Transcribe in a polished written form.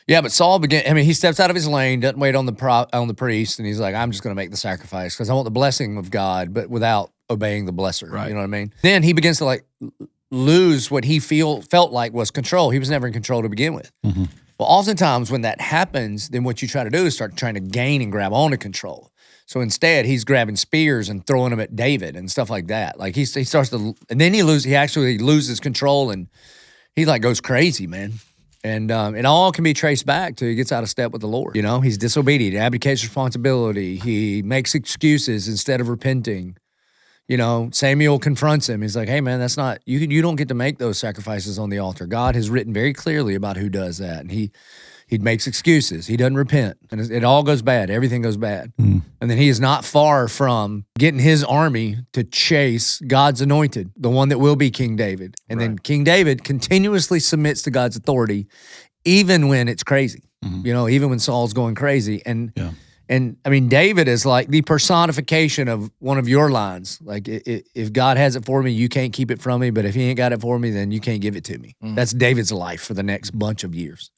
Yeah, but Saul he steps out of his lane, doesn't wait on the priest, and he's like, I'm just going to make the sacrifice because I want the blessing of God, but without obeying the blesser. Right. You know what I mean? Then he begins to like lose what he felt like was control. He was never in control to begin with. Mm-hmm. Well, oftentimes when that happens, then what you try to do is start trying to gain and grab onto control. So instead, he's grabbing spears and throwing them at David and stuff like that. Like he starts to, and then he actually loses control and he like goes crazy, man. And it all can be traced back to he gets out of step with the Lord. You know, he's disobedient, abdicates responsibility. He makes excuses instead of repenting. You know, Samuel confronts him. He's like, hey, man, that's not, you don't get to make those sacrifices on the altar. God has written very clearly about who does that. And he makes excuses. He doesn't repent. And it all goes bad. Everything goes bad. And then he is not far from getting his army to chase God's anointed, the one that will be King David. And then King David continuously submits to God's authority, even when it's crazy. You know, even when Saul's going crazy. And I mean, David is like the personification of one of your lines. Like, if God has it for me, you can't keep it from me. But if he ain't got it for me, then you can't give it to me. That's David's life for the next bunch of years.